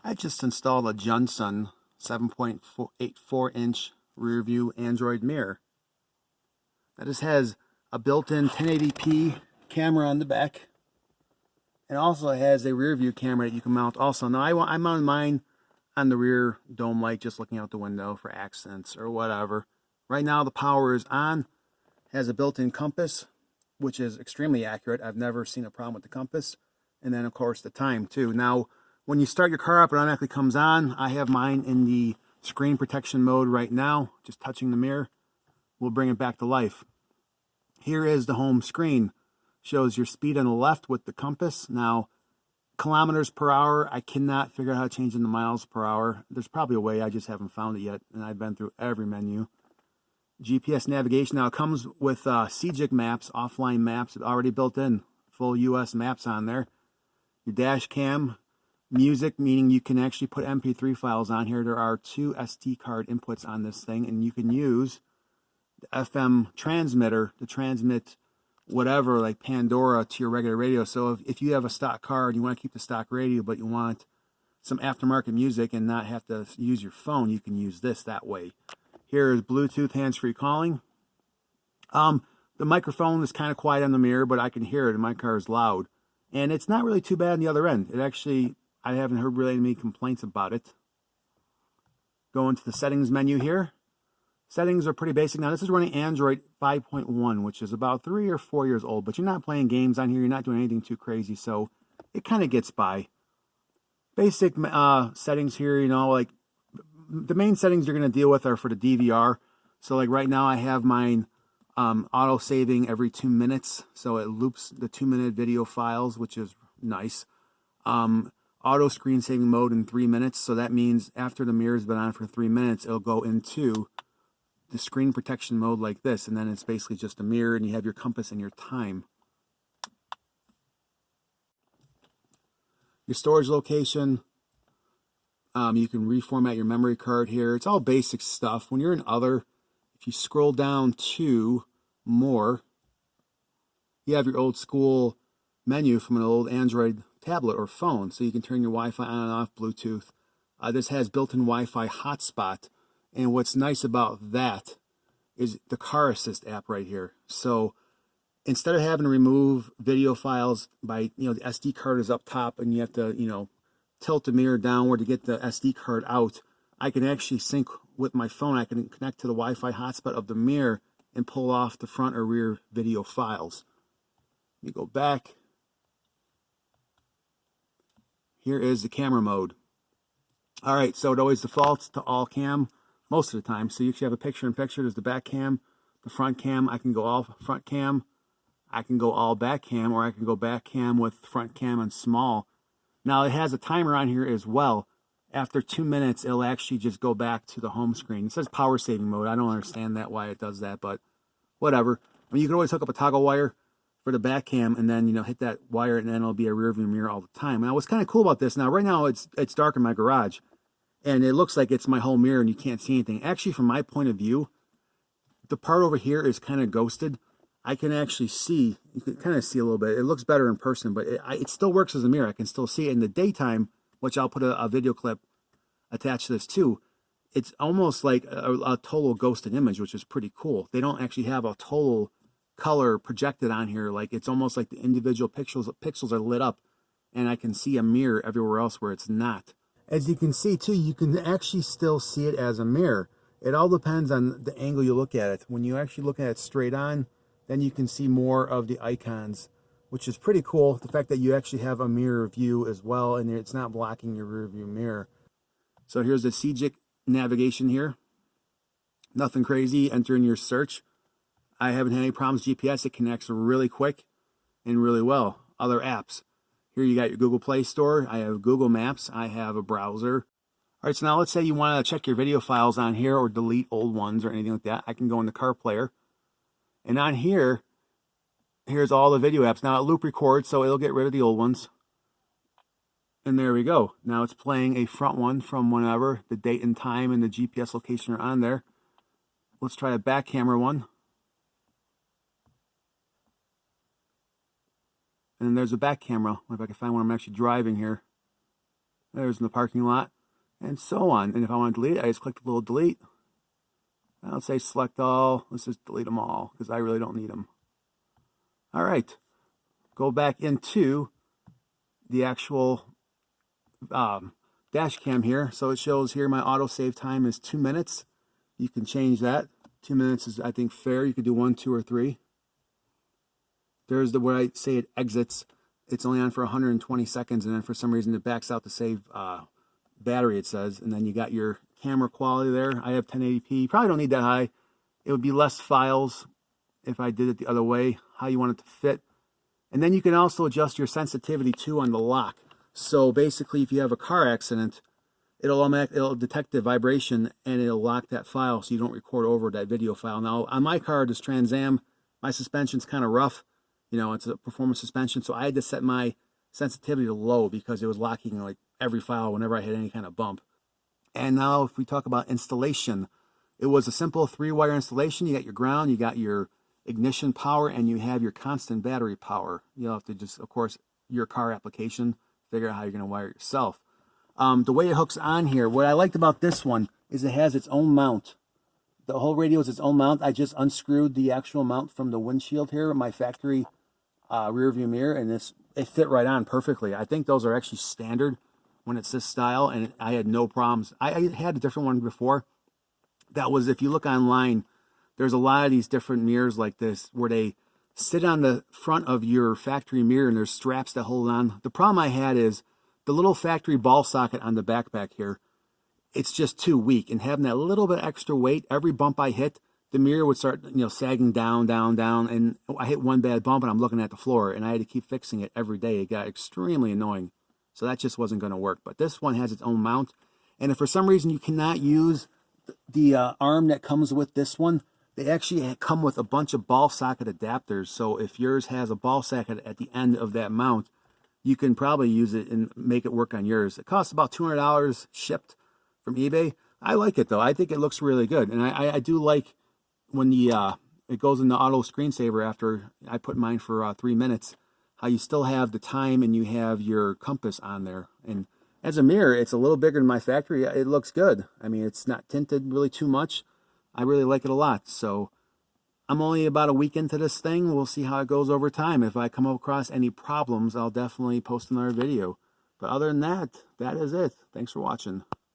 I just installed a Junsun 7.84-inch rear view Android mirror. That just has a built-in 1080p camera on the back, and also has a rear view camera that you can mount also. Now I mounted mine on the rear dome light, just looking out the window for accents or whatever. Right now the power is on. Has a built-in compass, which is extremely accurate. I've never seen a problem with the compass. And then of course the time too. Now when you start your car up, it automatically comes on. I have mine in the screen protection mode right now. Just touching the mirror will bring it back to life. Here is the home screen. Shows your speed on the left with the compass. Now, kilometers per hour, I cannot figure out how to change into miles per hour. There's probably a way, I just haven't found it yet, and I've been through every menu. GPS navigation. Now it comes with CGIC maps, offline maps, already built in, full US maps on there. Your dash cam, music, meaning you can actually put MP3 files on here. There are 2 SD card inputs on this thing, and you can use the FM transmitter to transmit whatever, like Pandora, to your regular radio. So if you have a stock car and you want to keep the stock radio, but you want some aftermarket music and not have to use your phone, you can use this that way. Here is Bluetooth hands-free calling. The microphone is kind of quiet on the mirror, but I can hear it, and my car is loud. And it's not really too bad on the other end. It actually, I haven't heard really any complaints about it. Go into the settings menu here. Settings are pretty basic. Now this is running Android 5.1, which is about 3 or 4 years old, but you're not playing games on here. You're not doing anything too crazy, so it kind of gets by. Basic settings here, you know, like the main settings you're going to deal with are for the DVR. So like right now I have mine auto saving every 2 minutes, so it loops the 2-minute video files, which is nice. Auto screen saving mode in 3 minutes, so that means after the mirror's been on for 3 minutes, it'll go into the screen protection mode like this, and then it's basically just a mirror, and you have your compass and your time. Your storage location, you can reformat your memory card here. It's all basic stuff. When you're in other, if you scroll down to more, you have your old school menu from an old Android tablet or phone, so you can turn your Wi-Fi on and off, Bluetooth. This has built-in Wi-Fi hotspot, and what's nice about that is the car assist app right here. So instead of having to remove video files by, you know, the SD card is up top and you have to, you know, tilt the mirror downward to get the SD card out, I can actually sync with my phone. I can connect to the Wi-Fi hotspot of the mirror and pull off the front or rear video files. Let me go back. Here is the camera mode. All right, so it always defaults to all cam most of the time. So you actually have a picture-in-picture. There's the back cam, the front cam. I can go all front cam. I can go all back cam, or I can go back cam with front cam and small. Now it has a timer on here as well. After 2 minutes, it'll actually just go back to the home screen. It says power saving mode. I don't understand that, why it does that, but whatever. I mean, you can always hook up a toggle wire for the back cam and then, you know, hit that wire, and then it'll be a rear view mirror all the time. Now what's kind of cool about this, now right now it's dark in my garage, and it looks like it's my whole mirror and you can't see anything. Actually, from my point of view, the part over here is kind of ghosted. I can actually see, you can kind of see a little bit. It looks better in person, but it still works as a mirror. I can still see it in the daytime, which I'll put a video clip attached to this too. It's almost like a total ghosted image, which is pretty cool. They don't actually have a total color projected on here. Like, it's almost like the individual pixels are lit up, and I can see a mirror everywhere else where it's not. As you can see too, you can actually still see it as a mirror. It all depends on the angle you look at it. When you actually look at it straight on, then you can see more of the icons, which is pretty cool. The fact that you actually have a mirror view as well, and it's not blocking your rear view mirror. So here's the CGIC navigation here. Nothing crazy. Enter in your search. I haven't had any problems. GPS, it connects really quick and really well. Other apps. Here you got your Google Play Store. I have Google Maps. I have a browser. All right, so now let's say you want to check your video files on here or delete old ones or anything like that. I can go in the car player. And on here, here's all the video apps. Now it loop records, so it'll get rid of the old ones. And there we go. Now it's playing a front one from whenever. The date and time and the GPS location are on there. Let's try a back camera one. And then there's a back camera. If I can find one I'm actually driving here. There's in the parking lot, and so on. And if I want to delete it, I just click the little delete. I'll say select all. Let's just delete them all because I really don't need them. All right. Go back into the actual dash cam here. So it shows here my autosave time is 2 minutes. You can change that. 2 minutes is, I think, fair. You could do 1, 2, or 3. There's the where I say it exits. It's only on for 120 seconds, and then for some reason it backs out to save battery, it says. And then you got your camera quality there. I have 1080p. You probably don't need that high. It would be less files if I did it the other way, how you want it to fit. And then you can also adjust your sensitivity too on the lock. So basically, if you have a car accident, it'll detect the vibration and it'll lock that file so you don't record over that video file. Now, on my car, this Trans Am, my suspension's kind of rough. You know, it's a performance suspension, so I had to set my sensitivity to low because it was locking like every file whenever I hit any kind of bump. And now if we talk about installation, it was a simple 3-wire installation. You got your ground, you got your ignition power, and you have your constant battery power. You'll have to just, of course, your car application, figure out how you're going to wire it yourself. The way it hooks on here, what I liked about this one is it has its own mount. The whole radio is its own mount. I just unscrewed the actual mount from the windshield here, my factory rear view mirror, and it fit right on perfectly. I think those are actually standard when it's this style, and I had no problems. I had a different one before. That was, if you look online, there's a lot of these different mirrors like this where they sit on the front of your factory mirror and there's straps that hold on. The problem I had is the little factory ball socket on the back here, it's just too weak, and having that little bit extra weight, every bump I hit, the mirror would start, sagging down, and I hit one bad bump and I'm looking at the floor, and I had to keep fixing it every day. It got extremely annoying. So that just wasn't going to work. But this one has its own mount, and if for some reason you cannot use the arm that comes with this one, they actually come with a bunch of ball socket adapters. So if yours has a ball socket at the end of that mount, you can probably use it and make it work on yours. It costs about $200 shipped from eBay. I like it though. I think it looks really good, and I do like when it goes in the auto screensaver after I put mine for 3 minutes, how you still have the time and you have your compass on there. And as a mirror, it's a little bigger than my factory. It looks good. I mean, it's not tinted really too much. I really like it a lot. So I'm only about a week into this thing. We'll see how it goes over time. If I come across any problems, I'll definitely post another video. But other than that, that is it. Thanks for watching.